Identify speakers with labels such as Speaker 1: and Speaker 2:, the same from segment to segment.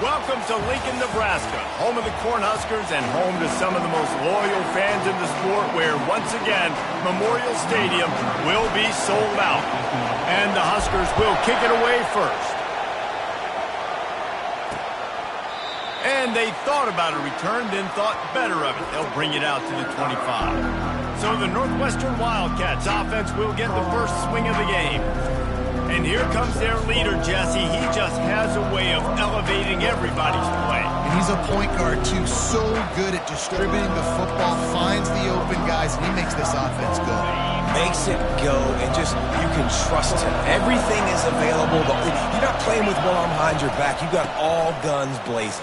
Speaker 1: Welcome to Lincoln, Nebraska, home of the Cornhuskers and home to some of the most loyal fans in the sport, where, once again, Memorial Stadium will be sold out. And the Huskers will kick it away first. And they thought about a return, then thought better of it. They'll bring it out to the 25. So the Northwestern Wildcats offense will get the first swing of the game. And here comes their leader, Jesse. He just has a way of elevating everybody's play.
Speaker 2: And he's a point guard, too, so good at distributing the football, finds the open guys, and he makes this offense go.
Speaker 3: Makes it go, and just, you can trust him. Everything is available. You're not playing with one arm behind your back. You got all guns blazing.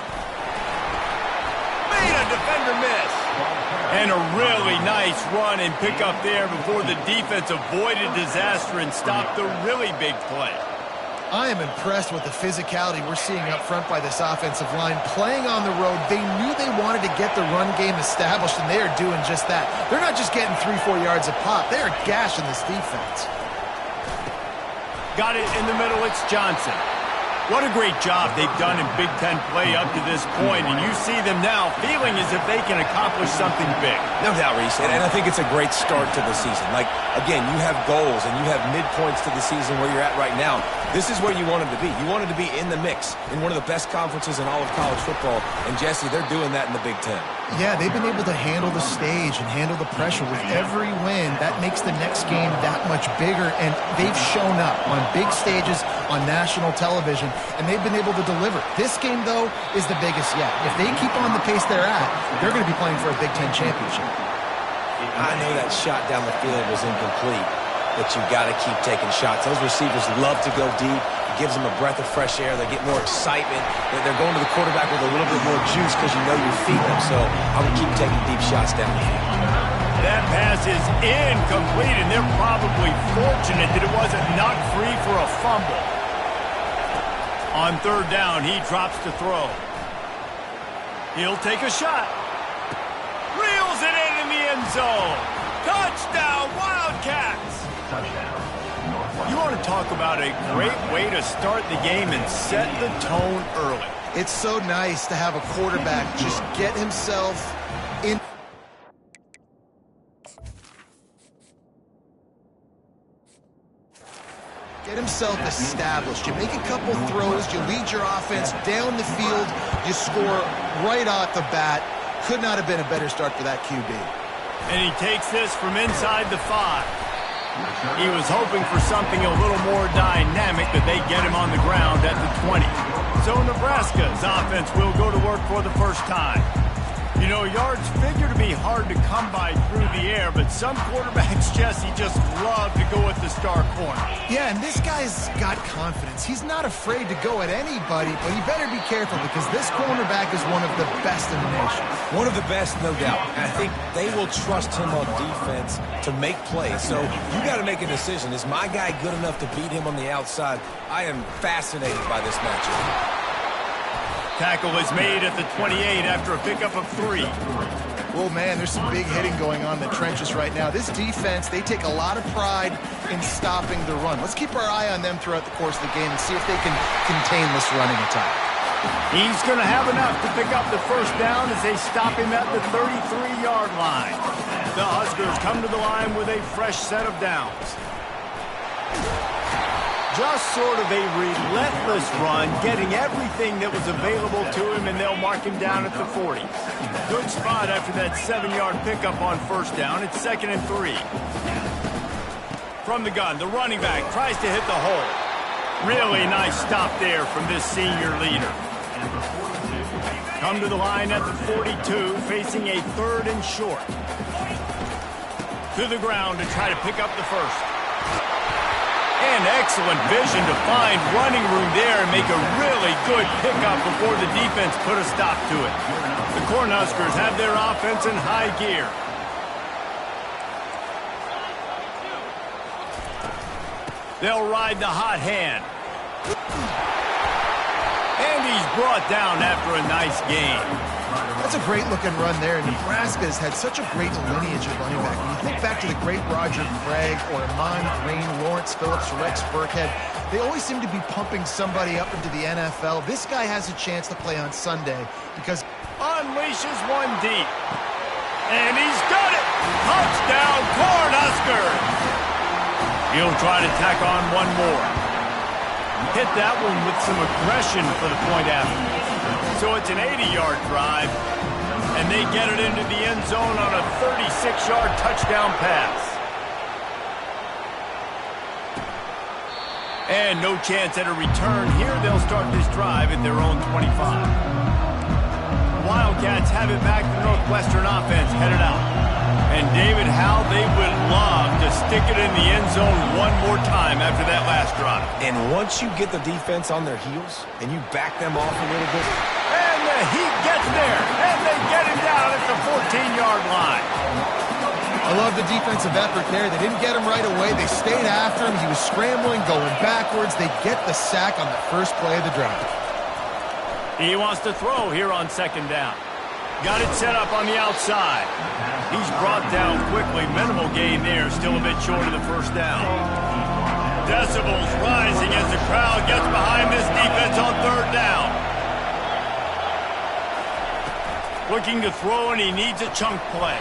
Speaker 1: Made a defender miss. And a really nice run and pick up there before the defense avoided disaster and stopped the really big play.
Speaker 2: I am impressed with the physicality we're seeing up front by this offensive line. Playing on the road, they knew they wanted to get the run game established, and they are doing just that. They're not just getting 3-4 yards a pop. They are gashing this defense.
Speaker 1: Got it in the middle. It's Johnson. What a great job they've done in Big Ten play up to this point, and you see them now feeling as if they can accomplish something big.
Speaker 3: No doubt, Reese, and I think it's a great start to the season. Like, again, you have goals and you have midpoints to the season where you're at right now. This is where you wanted to be. You wanted to be in the mix in one of the best conferences in all of college football, and Jesse, they're doing that in the Big Ten.
Speaker 2: Yeah, they've been able to handle the stage and handle the pressure with every win. That makes the next game that much bigger, and they've shown up on big stages on national television, and they've been able to deliver. This game, though, is the biggest yet. If they keep on the pace they're at, they're going to be playing for a Big Ten championship.
Speaker 3: I know that shot down the field was incomplete, but you got to keep taking shots. Those receivers love to go deep. It gives them a breath of fresh air. They get more excitement. They're going to the quarterback with a little bit more juice because you know you're feeding them. So I would keep taking deep shots down the field.
Speaker 1: That pass is incomplete, and they're probably fortunate that it wasn't knocked free for a fumble. On third down, he drops to throw. He'll take a shot. Reels it in the end zone. Touchdown, Wildcats! You want to talk about a great way to start the game and set the tone early.
Speaker 2: It's so nice to have a quarterback just get himself in. Get himself established. You make a couple throws, you lead your offense down the field, you score right off the bat. Could not have been a better start for that QB.
Speaker 1: And he takes this from inside the 5. He was hoping for something a little more dynamic, but they get him on the ground at the 20. So Nebraska's offense will go to work for the first time. You know, yards figure to be hard to come by through the air, but some quarterbacks, Jesse, just love to go at the star corner.
Speaker 2: Yeah, and this guy's got confidence. He's not afraid to go at anybody, but he better be careful because this cornerback is one of the best in the nation.
Speaker 3: One of the best, no doubt. And I think they will trust him on defense to make plays. So you got to make a decision. Is my guy good enough to beat him on the outside? I am fascinated by this matchup.
Speaker 1: Tackle is made at the 28 after a pickup of 3.
Speaker 2: Oh, man, there's some big hitting going on in the trenches right now. This defense, they take a lot of pride in stopping the run. Let's keep our eye on them throughout the course of the game and see if they can contain this running attack.
Speaker 1: He's going to have enough to pick up the first down as they stop him at the 33-yard line. The Huskers come to the line with a fresh set of downs. Just sort of a relentless run, getting everything that was available to him, and they'll mark him down at the 40. Good spot after that 7-yard pickup on first down. It's 2nd and 3. From the gun, the running back tries to hit the hole. Really nice stop there from this senior leader. Come to the line at the 42, facing a 3rd and short. To the ground to try to pick up the first. And excellent vision to find running room there and make a really good pickup before the defense put a stop to it. The Cornhuskers have their offense in high gear. They'll ride the hot hand. And he's brought down after a nice gain.
Speaker 2: That's a great-looking run there. Nebraska has had such a great lineage of running back. When you think back to the great Roger Craig or Amon Green, Lawrence Phillips, Rex Burkhead, they always seem to be pumping somebody up into the NFL. This guy has a chance to play on Sunday because
Speaker 1: unleashes one deep. And he's got it! Touchdown, Cornhuskers! He'll try to tack on one more. Hit that one with some aggression for the point after. So it's an 80-yard drive, and they get it into the end zone on a 36-yard touchdown pass. And no chance at a return here. They'll start this drive at their own 25. The Wildcats have it back. The Northwestern offense headed out. And David, how they would love to stick it in the end zone one more time after that last drive.
Speaker 3: And once you get the defense on their heels and you back them off a little bit.
Speaker 1: And the heat gets there, and they get him down at the 14-yard line.
Speaker 2: I love the defensive effort there. They didn't get him right away. They stayed after him. He was scrambling, going backwards. They get the sack on the first play of the drive.
Speaker 1: He wants to throw here on second down. Got it set up on the outside. He's brought down quickly. Minimal gain there. Still a bit short of the first down. Decibels rising as the crowd gets behind this defense on third down. Looking to throw, and he needs a chunk play.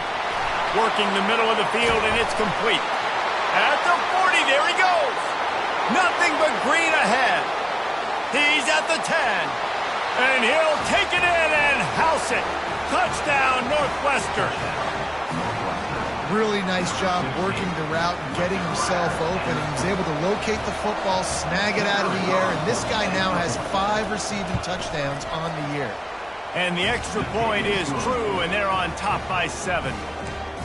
Speaker 1: Working the middle of the field, and it's complete. At the 40, there he goes. Nothing but green ahead. He's at the 10. And he'll take it in and house it. Touchdown, Northwestern.
Speaker 2: Really nice job working the route and getting himself open. And he was able to locate the football, snag it out of the air, and this guy now has 5 receiving touchdowns on the year.
Speaker 1: And the extra point is true, and they're on top by 7.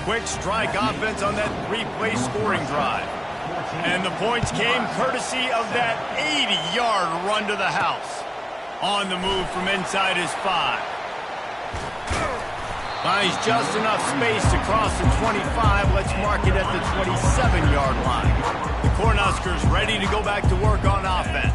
Speaker 1: Quick strike offense on that 3-play scoring drive. And the points came courtesy of that 80-yard run to the house. On the move from inside his 5. Finds just enough space to cross the 25. Let's mark it at the 27-yard line. The Cornhuskers ready to go back to work on offense.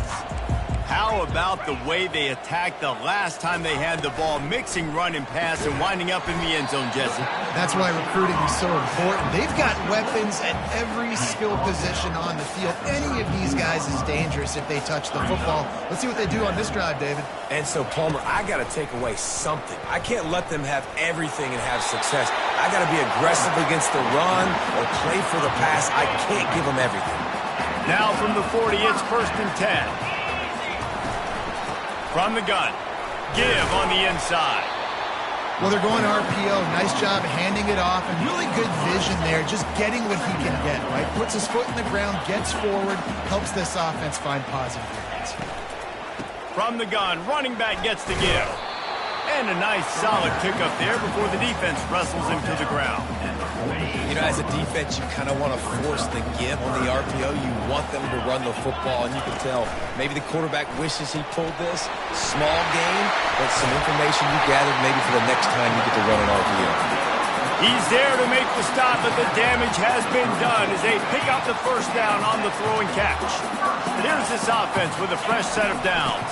Speaker 1: How about the way they attacked the last time they had the ball, mixing run and pass and winding up in the end zone, Jesse?
Speaker 2: That's why recruiting is so important. They've got weapons at every skill position on the field. Any of these guys is dangerous if they touch the football. Let's see what they do on this drive, David.
Speaker 3: And so, Palmer, I got to take away something. I can't let them have everything and have success. I got to be aggressive against the run or play for the pass. I can't give them everything.
Speaker 1: Now from the 40, it's 1st and 10. From the gun. Give on the inside.
Speaker 2: Well, they're going RPO. Nice job handing it off, and really good vision there, just getting what he can get, right? Puts his foot in the ground, gets forward, helps this offense find positive yards.
Speaker 1: From the gun, running back gets the give. And a nice solid pickup there before the defense wrestles him to the ground.
Speaker 3: You know, as a defense, you kind of want to force the give on the RPO. You want them to run the football, and you can tell maybe the quarterback wishes he pulled this. Small gain, but some information you gathered maybe for the next time you get to run an RPO.
Speaker 1: He's there to make the stop, but the damage has been done as they pick up the first down on the throw and catch. Here's this offense with a fresh set of downs.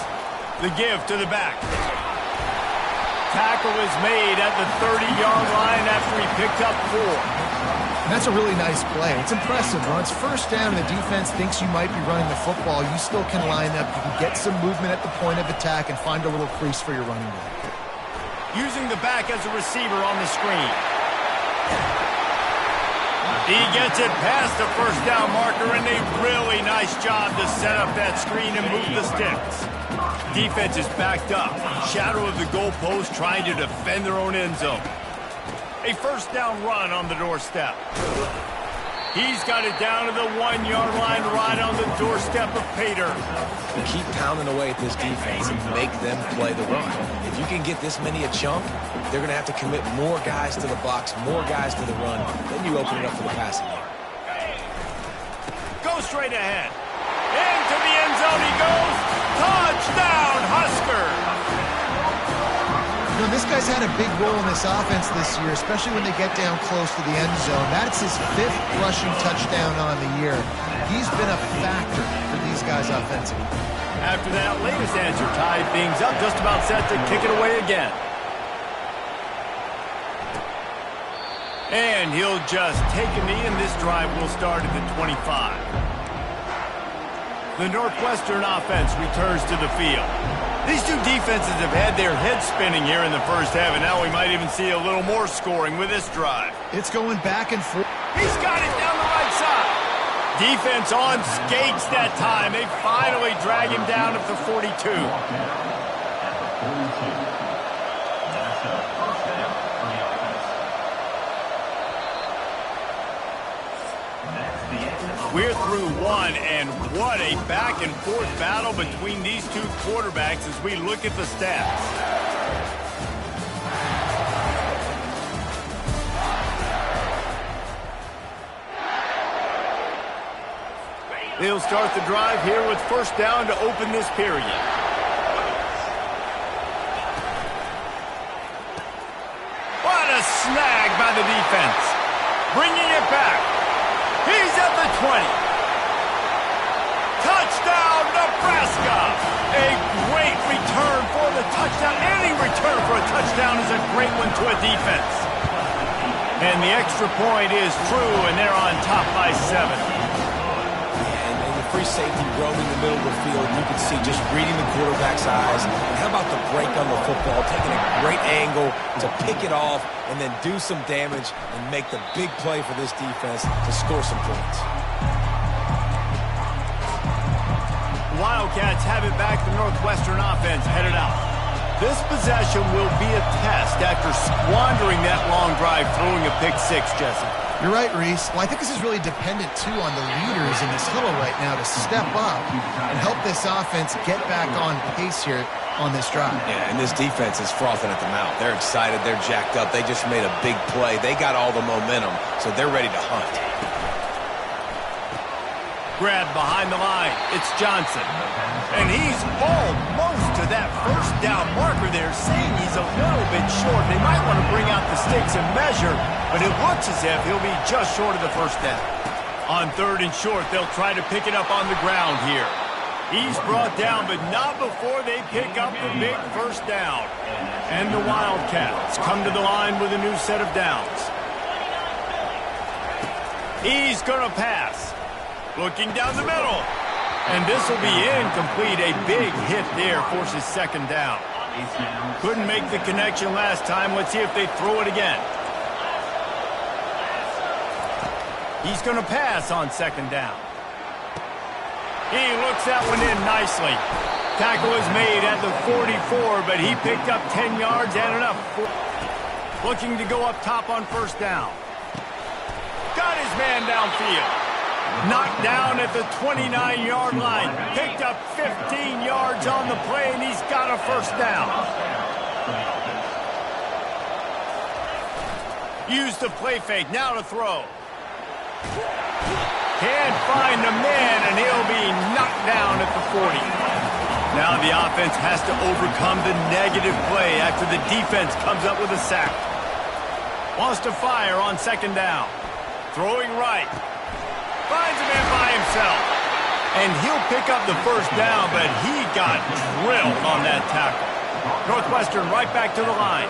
Speaker 1: The give to the back. Tackle is made at the 30-yard line after he picked up 4.
Speaker 2: And that's a really nice play. It's impressive. When it's first down and the defense thinks you might be running the football, you still can line up. You can get some movement at the point of attack and find a little crease for your running back.
Speaker 1: Using the back as a receiver on the screen. He gets it past the first down marker, and a really nice job to set up that screen and move the sticks. Defense is backed up. Shadow of the goalpost trying to defend their own end zone. A first down run on the doorstep. He's got it down to the 1-yard line right on the doorstep of Pater.
Speaker 3: Keep pounding away at this defense and make them play the run. If you can get this many a chunk, they're going to have to commit more guys to the box, more guys to the run. Then you open it up for the passing game.
Speaker 1: Go straight ahead. Into the end zone he goes. Touchdown, Husker.
Speaker 2: You know, this guy's had a big role in this offense this year, especially when they get down close to the end zone. That's his 5th rushing touchdown on the year. He's been a factor for these guys offensively.
Speaker 1: After that latest answer tied things up, just about set to kick it away again. And he'll just take a knee, and this drive will start at the 25. The Northwestern offense returns to the field. These two defenses have had their heads spinning here in the first half, and now we might even see a little more scoring with this drive.
Speaker 2: It's going back and forth.
Speaker 1: He's got it down the right side. Defense on skates that time. They finally drag him down at the 42. We're through one, and what a back-and-forth battle between these two quarterbacks as we look at the stats. They'll start the drive here with first down to open this period. What a snag by the defense. Bringing it back. He's at the 20. Touchdown, Nebraska. A great return for the touchdown. Any return for a touchdown is a great one to a defense. And the extra point is true, and they're on top by 7.
Speaker 3: And the free safety roaming the middle of the field, you can see just reading the quarterback's eyes. And how about the break on the football, taking a great angle to pick it off and then do some damage and make the big play for this defense to score some points.
Speaker 1: Wildcats have it back. The Northwestern offense headed out. This possession will be a test after squandering that long drive, throwing a pick-6, Jesse.
Speaker 2: You're right, Reese. Well, I think this is really dependent, too, on the leaders in this huddle right now to step up and help this offense get back on pace here on this drive.
Speaker 3: Yeah, and this defense is frothing at the mouth. They're excited. They're jacked up. They just made a big play. They got all the momentum, so they're ready to hunt.
Speaker 1: Grab behind the line. It's Johnson. And he's almost to that first down marker there, saying he's a little bit short. They might want to bring out the sticks and measure, but it looks as if he'll be just short of the first down. On 3rd and short, they'll try to pick it up on the ground here. He's brought down, but not before they pick up the big first down. And the Wildcats come to the line with a new set of downs. He's going to pass. Looking down the middle. And this will be incomplete. A big hit there forces 2nd down. Couldn't make the connection last time. Let's see if they throw it again. He's going to pass on 2nd down. He looks that one in nicely. Tackle is made at the 44, but he picked up 10 yards and enough. Looking to go up top on first down. Got his man downfield. Knocked down at the 29-yard line. Picked up 15 yards on the play, and he's got a first down. Use the play fake. Now to throw. Can't find the man, and he'll be knocked down at the 40. Now the offense has to overcome the negative play after the defense comes up with a sack. Wants to fire on 2nd down. Throwing right. Finds a man by himself. And he'll pick up the first down, but he got drilled on that tackle. Northwestern right back to the line.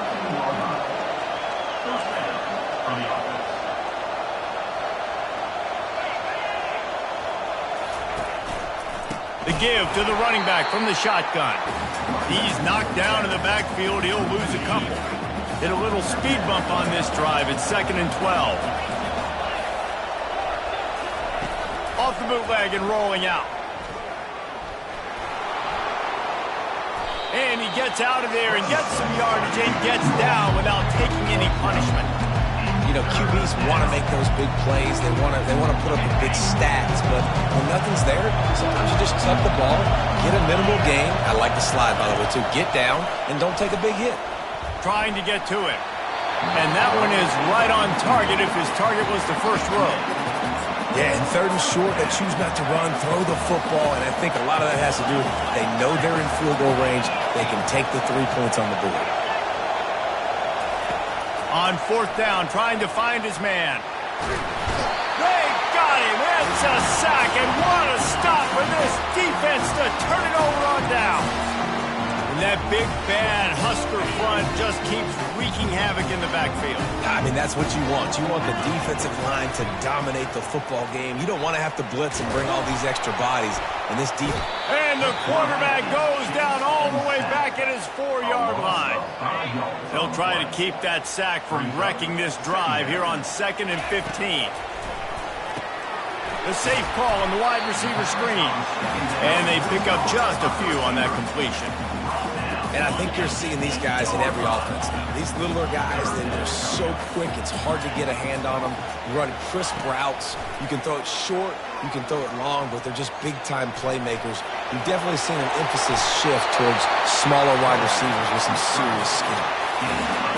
Speaker 1: The give to the running back from the shotgun. He's knocked down in the backfield. He'll lose a couple. Hit a little speed bump on this drive. It's 2nd and 12. Off the bootleg and rolling out. And he gets out of there and gets some yardage and gets down without taking any punishment.
Speaker 3: You know, QBs want to make those big plays. They want to put up the big stats, but when nothing's there, sometimes you just tuck the ball, get a minimal gain. I like the slide, by the way, too. Get down and don't take a big hit.
Speaker 1: Trying to get to it. And that one is right on target if his target was the first row.
Speaker 3: Yeah, and third and short, they choose not to run, throw the football, and I think a lot of that has to do with they know they're in field goal range. They can take the 3 points on the board.
Speaker 1: On fourth down, trying to find his man. They got him. It's a sack, and what a stop for this defense to turn it over on down. And that big, bad Husker front just keeps wreaking havoc in the backfield.
Speaker 3: I mean, that's what you want. You want the defensive line to dominate the football game. You don't want to have to blitz and bring all these extra bodies in this deep.
Speaker 1: And the quarterback goes down all the way back at his 4-yard line. He'll try to keep that sack from wrecking this drive here on 2nd and 15. The safe call on the wide receiver screen. And they pick up just a few on that completion.
Speaker 3: And I think you're seeing these guys in every offense now. These littler guys, they're so quick, it's hard to get a hand on them. You run crisp routes. You can throw it short, you can throw it long, but they're just big-time playmakers. You've definitely seen an emphasis shift towards smaller wide receivers with some serious skill.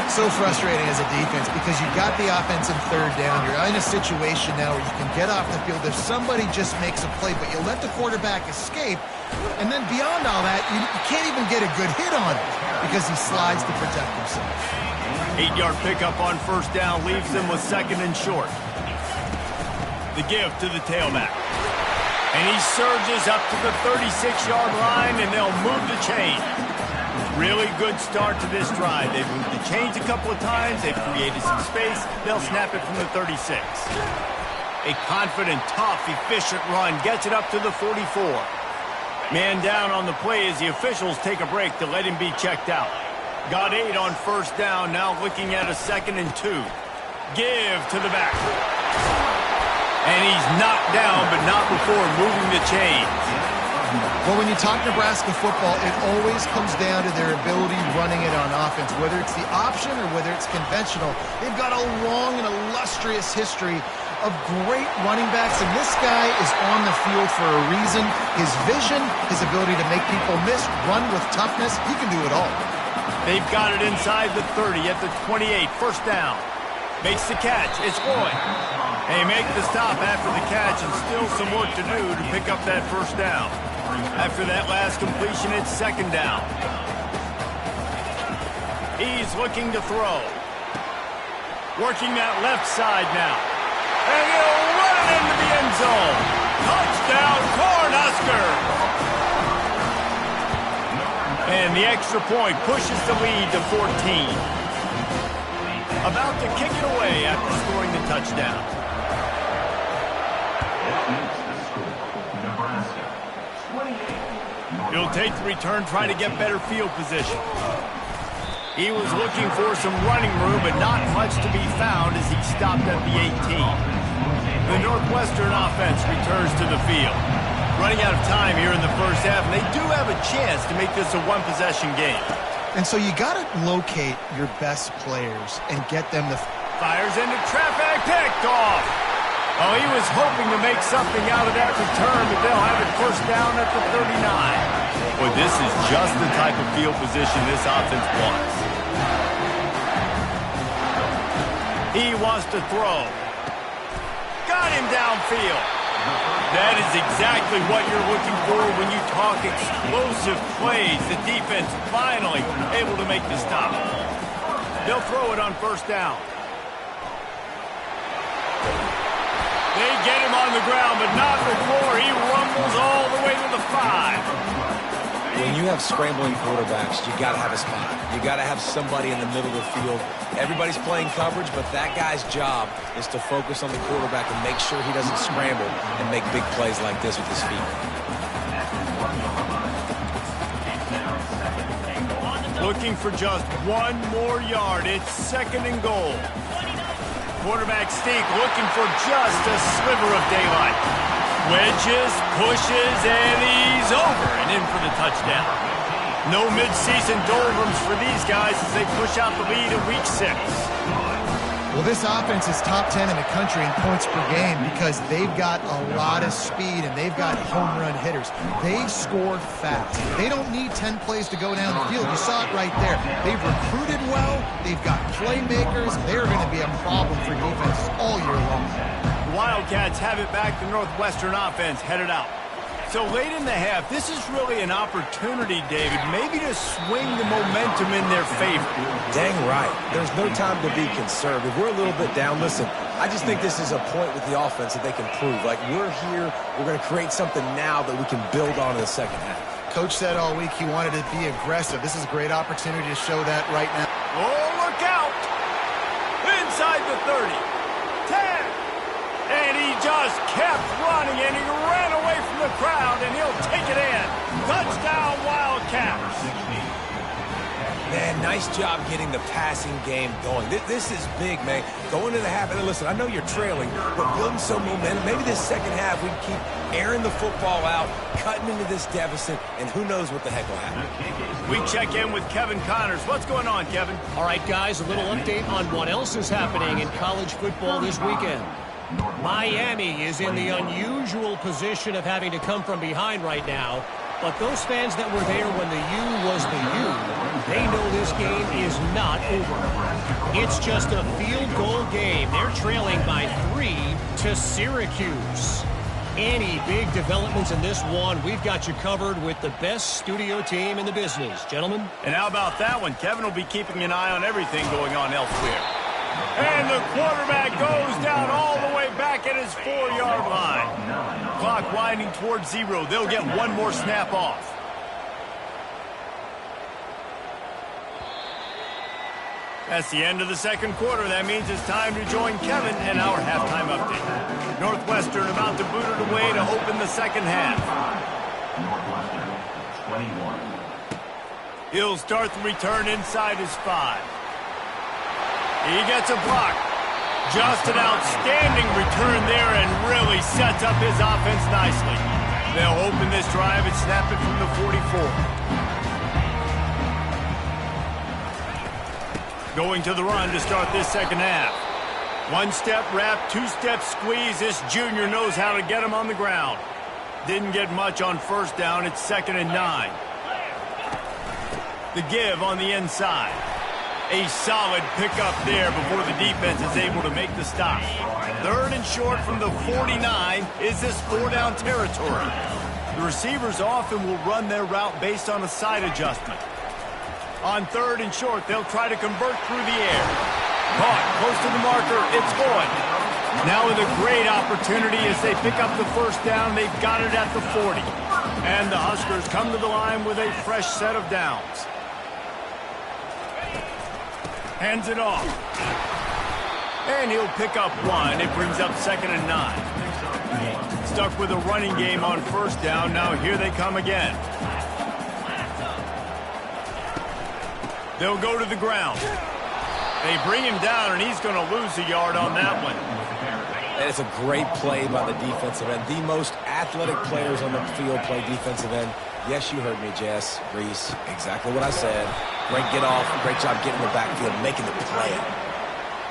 Speaker 2: So frustrating as a defense because you got the offense in third down. You're in a situation now where you can get off the field if somebody just makes a play, but you let the quarterback escape, and then beyond all that, you can't even get a good hit on him because he slides to protect himself.
Speaker 1: 8-yard pickup on first down leaves them with 2nd and short. The give to the tailback. And he surges up to the 36-yard line, and they'll move the chain. Really good start to this drive. They've moved the chains a couple of times. They've created some space. They'll snap it from the 36. A confident, tough, efficient run gets it up to the 44. Man down on the play as the officials take a break to let him be checked out. Got 8 on first down, now looking at a 2nd and 2. Give to the back. And he's knocked down, but not before moving the chains.
Speaker 2: Well, when you talk Nebraska football, it always comes down to their ability running it on offense. Whether it's the option or whether it's conventional, they've got a long and illustrious history of great running backs, and this guy is on the field for a reason. His vision, his ability to make people miss, run with toughness, he can do it all.
Speaker 1: They've got it inside the 30 at the 28, first down. Makes the catch, it's Boyd. They make the stop after the catch, and still some work to do to pick up that first down. After that last completion, it's 2nd down. He's looking to throw. Working that left side now. And he'll run it into the end zone. Touchdown, Cornhusker! And the extra point pushes the lead to 14. About to kick it away after scoring the touchdown. He'll take the return, trying to get better field position. He was looking for some running room, but not much to be found as he stopped at the 18. The Northwestern offense returns to the field. Running out of time here in the first half, and they do have a chance to make this a one-possession game.
Speaker 2: And so you got to locate your best players and get them to...
Speaker 1: Fires into traffic, picked off. Oh, he was hoping to make something out of that return, but they'll have it first down at the 39. Boy, this is just the type of field position this offense wants. He wants to throw. Got him downfield. That is exactly what you're looking for when you talk explosive plays. The defense finally able to make the stop. They'll throw it on first down. They get him on the ground, but not before he rumbles all the way to the 5.
Speaker 3: When you have scrambling quarterbacks, you got to have a spot. You got to have somebody in the middle of the field. Everybody's playing coverage, but that guy's job is to focus on the quarterback and make sure he doesn't scramble and make big plays like this with his feet.
Speaker 1: Looking for just one more yard. It's 2nd and goal. Quarterback Steak looking for just a sliver of daylight. Wedges, pushes, and he's over and in for the touchdown. No midseason doldrums for these guys as they push out the lead in week 6.
Speaker 2: Well, this offense is top 10 in the country in points per game because they've got a lot of speed and they've got home run hitters. They score fast. They don't need 10 plays to go down the field. You saw it right there. They've recruited well. They've got playmakers. They're going to be a problem for defenses all year long.
Speaker 1: Wildcats have it back. The Northwestern offense headed out. So late in the half, this is really an opportunity, David, maybe to swing the momentum in their favor.
Speaker 3: Dang right. There's no time to be concerned. If we're a little bit down, listen, I just think this is a point with the offense that they can prove. Like, we're here, we're going to create something now that we can build on in the second half.
Speaker 2: Coach said all week he wanted to be aggressive. This is a great opportunity to show that right now.
Speaker 1: Oh, look out! Inside the 30. 10. And he just kept running, and he ran away from the crowd, and he'll take it in. Touchdown, Wildcats.
Speaker 3: Man, nice job getting the passing game going. This is big, man. Going into the half, and listen, I know you're trailing, but building some momentum. Maybe this second half we can keep airing the football out, cutting into this deficit, and who knows what the heck will happen.
Speaker 1: We check in with Kevin Connors. What's going on, Kevin?
Speaker 4: All right, guys, a little update on what else is happening in college football this weekend. Miami is in the unusual position of having to come from behind right now. But those fans that were there when the U was the U, they know this game is not over. It's just a field goal game. They're trailing by 3 to Syracuse. Any big developments in this one, we've got you covered with the best studio team in the business, gentlemen.
Speaker 1: And how about that one? Kevin will be keeping an eye on everything going on elsewhere. And the quarterback goes down all the way back at his 4-yard line. Clock winding towards 0. They'll get one more snap off. That's the end of the second quarter. That means it's time to join Kevin in our halftime update. Northwestern about to boot it away to open the second half. He'll start the return inside his 5. He gets a block. Just an outstanding return there and really sets up his offense nicely. They'll open this drive and snap it from the 44. Going to the run to start this second half. One-step wrap, two-step squeeze. This junior knows how to get him on the ground. Didn't get much on first down. It's 2nd and 9. The give on the inside. A solid pickup there before the defense is able to make the stop. 3rd and short from the 49. Is this 4-down territory? The receivers often will run their route based on a side adjustment. On 3rd and short, they'll try to convert through the air. Caught close to the marker. It's going. Now with a great opportunity as they pick up the first down. They've got it at the 40. And the Huskers come to the line with a fresh set of downs. Hands it off. And he'll pick up 1. It brings up 2nd and 9. Stuck with a running game on first down. Now here they come again. They'll go to the ground. They bring him down, and he's going to lose a yard on that one.
Speaker 3: And it's a great play by the defensive end. The most athletic players on the field play defensive end. Yes, you heard me, Jess, Reese. Exactly what I said. Great get off. Great job getting in the backfield, making the play.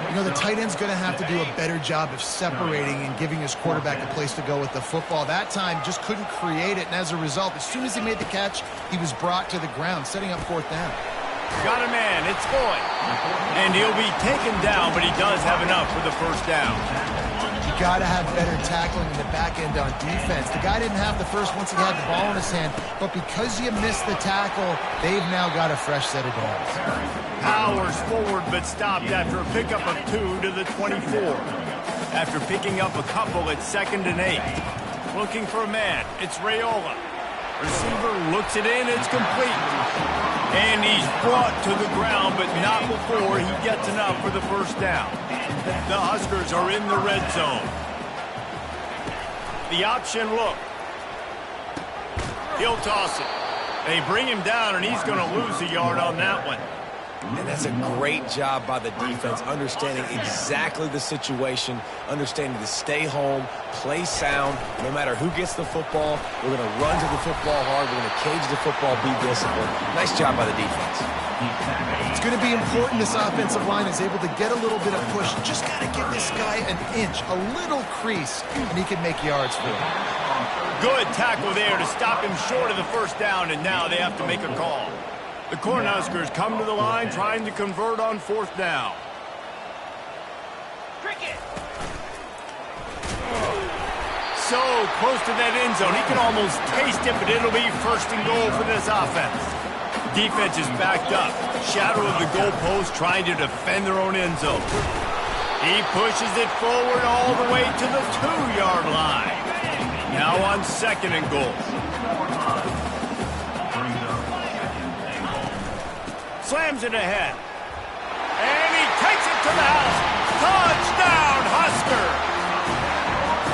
Speaker 2: You know, the tight end's going to have to do a better job of separating and giving his quarterback a place to go with the football. That time just couldn't create it, and as a result, as soon as he made the catch, he was brought to the ground, setting up 4th down.
Speaker 1: Got a man. It's going. And he'll be taken down, but he does have enough for the first down.
Speaker 2: You got to have better tackling in the back end on defense. The guy didn't have the first once he had the ball in his hand, but because you missed the tackle, they've now got a fresh set of downs.
Speaker 1: Powers forward, but stopped after a pickup of 2 to the 24. After picking up a couple, it's 2nd and 8. Looking for a man. It's Raiola. Receiver looks it in. It's complete. And he's brought to the ground, but not before he gets enough for the first down. The Huskers are in the red zone. The option look. He'll toss it. They bring him down, and he's going to lose a yard on that one.
Speaker 3: And that's a great job by the defense, understanding exactly the situation, understanding to stay home, play sound. No matter who gets the football, we're going to run to the football hard. We're going to cage the football, be disciplined. Nice job by the defense.
Speaker 2: It's going to be important this offensive line is able to get a little bit of push. Just got to give this guy an inch, a little crease, and he can make yards for him.
Speaker 1: Good tackle there to stop him short of the first down, and now they have to make a call. The Cornhuskers come to the line trying to convert on 4th down. so close to that end zone. He can almost taste it, but it'll be first and goal for this offense. Defense is backed up. Shadow of the goalpost trying to defend their own end zone. He pushes it forward all the way to the 2-yard line. Now on second and goal. Slams it ahead. And he takes it to the house. Touchdown, Husker!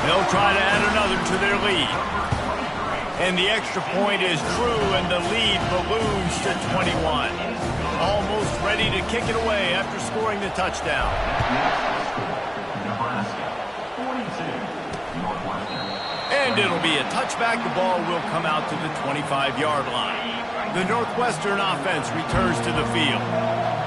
Speaker 1: They'll try to add another to their lead. And the extra point is true, and the lead balloons to 21. Almost ready to kick it away after scoring the touchdown. And it'll be a touchback. The ball will come out to the 25-yard line. The Northwestern offense returns to the field.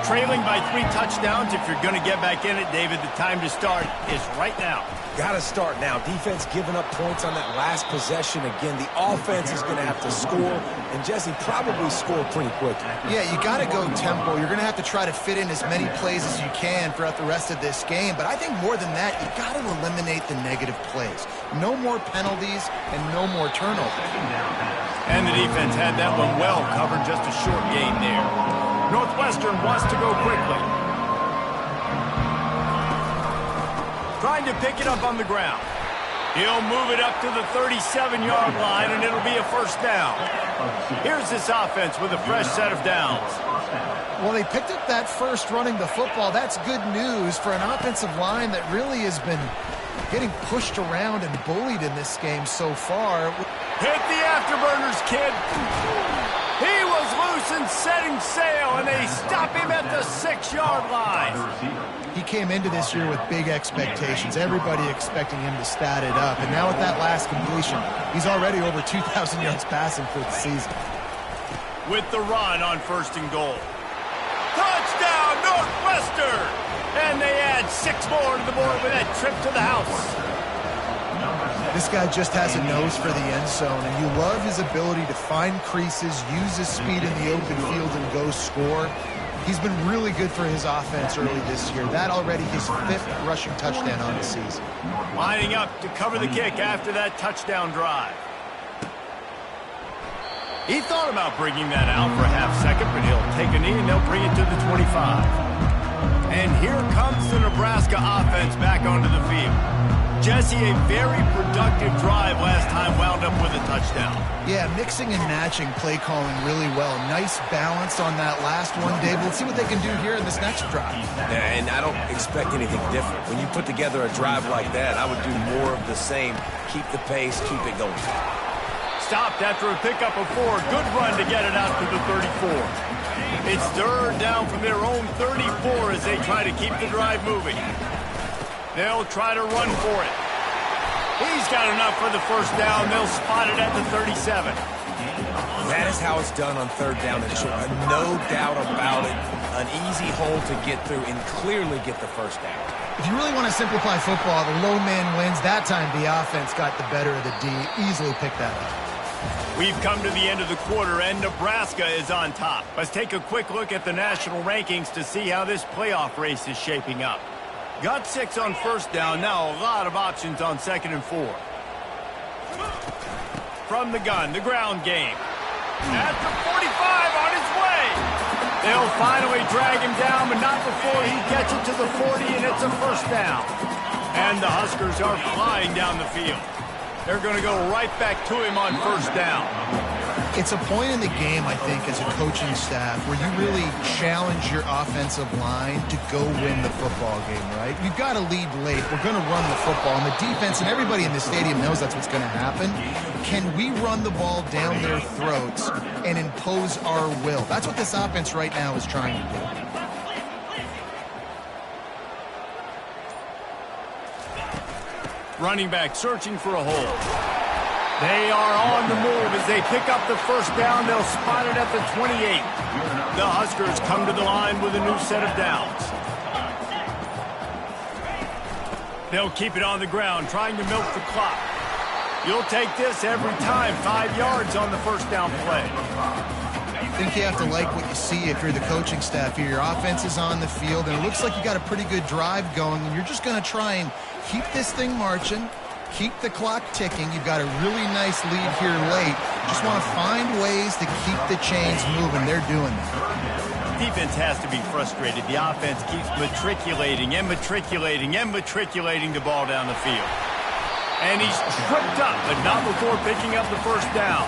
Speaker 1: Trailing by 3 touchdowns. If you're going to get back in it, David, the time to start is right now.
Speaker 3: Got to start now. Defense giving up points on that last possession. Again, the offense is going to have to score, and Jesse probably score pretty quickly.
Speaker 2: Yeah, you got to go tempo. You're going to have to try to fit in as many plays as you can throughout the rest of this game. But I think more than that, you got to eliminate the negative plays. No more penalties and no more turnovers.
Speaker 1: And the defense had that one well covered. Just a short gain there. Northwestern wants to go quickly. Trying to pick it up on the ground. He'll move it up to the 37-yard line, and it'll be a first down. Here's this offense with a fresh set of downs.
Speaker 2: Well, they picked up that first running the football. That's good news for an offensive line that really has been getting pushed around and bullied in this game so far.
Speaker 1: Hit the afterburners, kid. He was loose and setting sail, and they stop him at the 6-yard line.
Speaker 2: He came into this year with big expectations. Everybody expecting him to stat it up. And now with that last completion, he's already over 2,000 yards passing for the season.
Speaker 1: With the run on first and goal. Touchdown, Northwestern! And they add 6 more to the board with that trip to the house.
Speaker 2: This guy just has a nose for the end zone, and you love his ability to find creases, use his speed in the open field, and go score. He's been really good for his offense early this year. That already his 5th rushing touchdown on the season.
Speaker 1: Lining up to cover the kick after that touchdown drive. He thought about bringing that out for a half second, but he'll take a knee and they'll bring it to the 25. And here comes the Nebraska offense back onto the field. Jesse, a very productive drive last time, wound up with a touchdown.
Speaker 2: Yeah, mixing and matching play calling really well. Nice balance on that last one, Dave. Let's see what they can do here in this next drive.
Speaker 3: Yeah, and I don't expect anything different. When you put together a drive like that, I would do more of the same. Keep the pace, keep it going.
Speaker 1: Stopped after a pickup of 4. Good run to get it out to the 34. It's 3rd down from their own 34 as they try to keep the drive moving. They'll try to run for it. He's got enough for the first down. They'll spot it at the 37.
Speaker 3: That is how it's done on 3rd down and short. No doubt about it. An easy hole to get through and clearly get the first down.
Speaker 2: If you really want to simplify football, the low man wins. That time the offense got the better of the D. Easily picked that up.
Speaker 1: We've come to the end of the quarter, and Nebraska is on top. Let's take a quick look at the national rankings to see how this playoff race is shaping up. Got 6 on first down. Now a lot of options on 2nd and 4. From the gun, the ground game. At the 45 on his way. They'll finally drag him down, but not before he gets it to the 40, and it's a first down. And the Huskers are flying down the field. They're going to go right back to him on first down.
Speaker 2: It's a point in the game, I think, as a coaching staff where you really challenge your offensive line to go win the football game, right? We've got to lead late. We're going to run the football. And the defense and everybody in the stadium knows that's what's going to happen. Can we run the ball down their throats and impose our will? That's what this offense right now is trying to do.
Speaker 1: Running back searching for a hole. They are on the move as they pick up the first down. They'll spot it at the 28. The Huskers come to the line with a new set of downs. They'll keep it on the ground, trying to milk the clock. You'll take this every time. 5 yards on the first down play.
Speaker 2: I think you have to like what you see if you're the coaching staff here. Your offense is on the field, and it looks like you got a pretty good drive going, and you're just going to try and keep this thing marching, keep the clock ticking. You've got a really nice lead here late. Just want to find ways to keep the chains moving. They're doing that.
Speaker 1: Defense has to be frustrated. The offense keeps matriculating and matriculating and matriculating the ball down the field. And he's tripped up, but not before picking up the first down.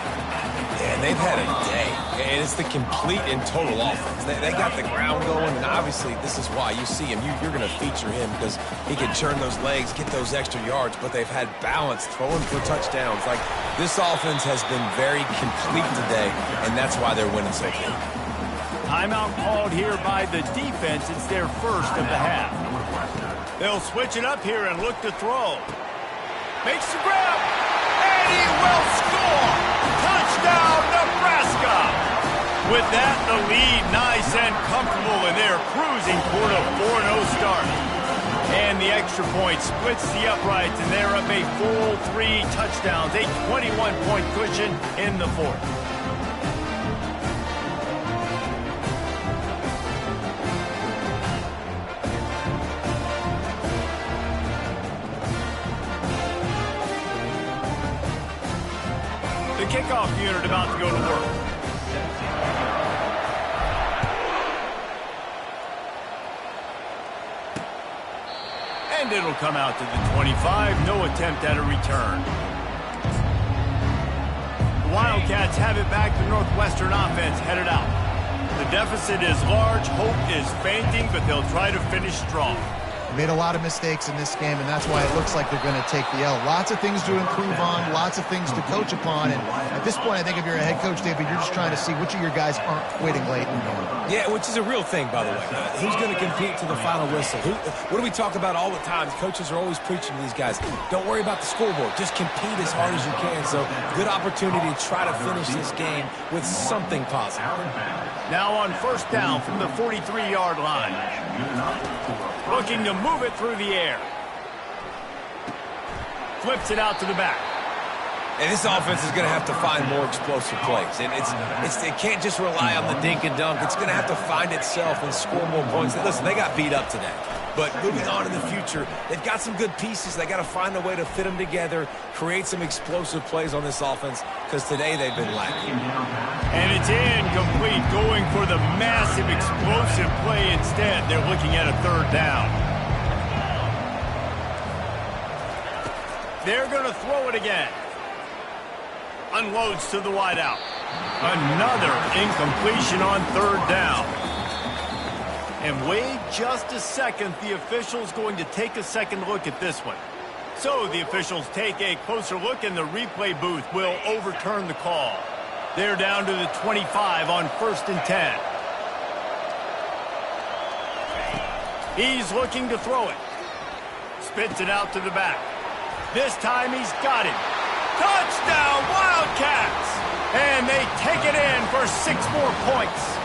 Speaker 3: And they've had a day, and it's the complete and total offense. They got the ground going, and obviously this is why you see him. You're going to feature him because he can churn those legs, get those extra yards, but they've had balance, throwing for touchdowns. Like, this offense has been very complete today, and that's why they're winning so big.
Speaker 1: Timeout called here by the defense. It's their first of the half. They'll switch it up here and look to throw. Makes the grab, and he will score! Touchdown, Nebraska! With that, the lead nice and comfortable, and they're cruising toward a 4-0 start. And the extra point splits the uprights, and they're up a full 3 touchdowns, a 21-point cushion in the fourth. Kickoff unit about to go to work. And it'll come out to the 25. No attempt at a return. The Wildcats have it back. The Northwestern offense headed out. The deficit is large. Hope is fainting, but they'll try to finish strong.
Speaker 2: Made a lot of mistakes in this game, and that's why it looks like they're going to take the L. Lots of things to improve on, lots of things to coach upon, and at this point, I think if you're a head coach, David, you're just trying to see which of your guys aren't quitting late in the game.
Speaker 3: Yeah, which is a real thing, by the way. Who's going to compete to the final whistle? What do we talk about all the time? Coaches are always preaching to these guys. Don't worry about the scoreboard. Just compete as hard as you can. So, good opportunity to try to finish this game with something positive.
Speaker 1: Now on first down from the 43-yard line. Looking to move it through the air. Flips it out to the back.
Speaker 3: And this offense is going to have to find more explosive plays. And it can't just rely on the dink and dunk. It's going to have to find itself and score more points. Listen, they got beat up today. But moving on in the future, they've got some good pieces. They got to find a way to fit them together, create some explosive plays on this offense, because today they've been lacking.
Speaker 1: And it's incomplete, going for the massive explosive play instead. They're looking at a third down. They're going to throw it again. Unloads to the wideout. Another incompletion on third down. And wait just a second. The official's going to take a second look at this one. So the officials take a closer look, and the replay booth will overturn the call. They're down to the 25 on 1st and 10. He's looking to throw it. Spits it out to the back. This time he's got it. Touchdown, Wildcats! And they take it in for 6 more points.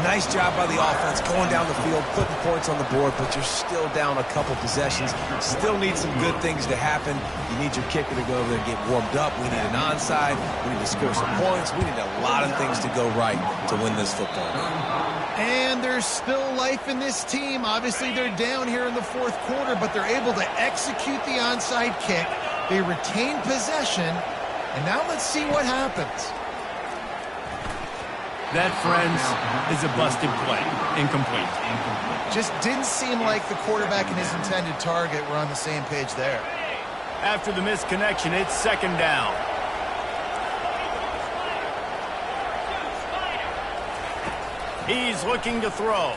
Speaker 3: Nice job by the offense going down the field, putting points on the board, but you're still down a couple possessions. Still need some good things to happen. You need your kicker to go over there and get warmed up. We need an onside. We need to score some points. We need a lot of things to go right to win this football game.
Speaker 2: And there's still life in this team. Obviously, they're down here in the 4th quarter, but they're able to execute the onside kick. They retain possession, and now let's see what happens.
Speaker 1: That, friends, is a busted play. Incomplete.
Speaker 2: Just didn't seem like the quarterback and his intended target were on the same page there.
Speaker 1: After the misconnection, it's 2nd down. He's looking to throw.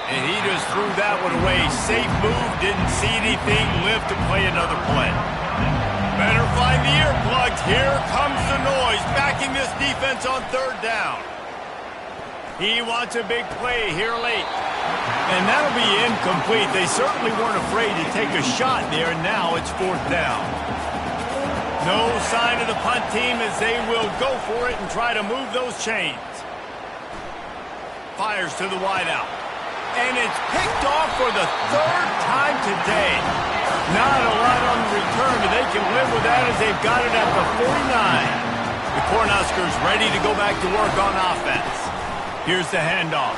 Speaker 1: And he just threw that one away. Safe move, didn't see anything, lived to play another play. Better find the earplugs. Here comes the noise, backing this defense on 3rd down. He wants a big play here late. And that'll be incomplete. They certainly weren't afraid to take a shot there, and now it's 4th down. No sign of the punt team as they will go for it and try to move those chains. Fires to the wideout. And it's picked off for the 3rd time today. Not a lot on the return, but they can live with that as they've got it at the 49. The Cornhuskers ready to go back to work on offense. Here's the handoff.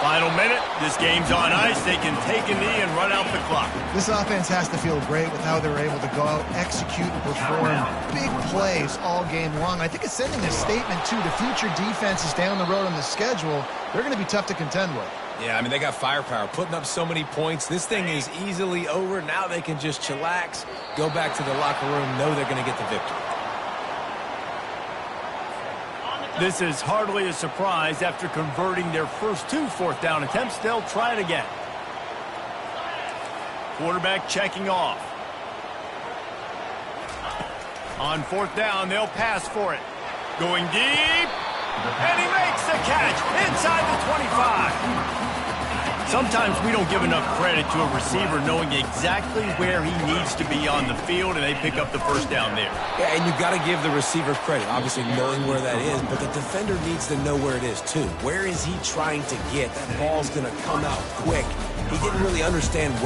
Speaker 1: Final minute. This game's on ice. They can take a knee and run out the clock.
Speaker 2: This offense has to feel great with how they were able to go out, execute, and perform big plays all game long. I think it's sending a statement, too, to future defenses down the road on the schedule. They're going to be tough to contend with.
Speaker 3: Yeah, I mean, they got firepower, putting up so many points. This thing is easily over. Now they can just chillax, go back to the locker room, know they're going to get the victory.
Speaker 1: This is hardly a surprise. After converting their first 2 fourth-down attempts, they'll try it again. Quarterback checking off. On 4th down, they'll pass for it. Going deep, and he makes the catch inside the 25. Sometimes we don't give enough credit to a receiver knowing exactly where he needs to be on the field, and they pick up the first down there.
Speaker 3: Yeah, and you've got to give the receiver credit, obviously knowing where that is, but the defender needs to know where it is too. Where is he trying to get? That ball's going to come out quick. He didn't really understand where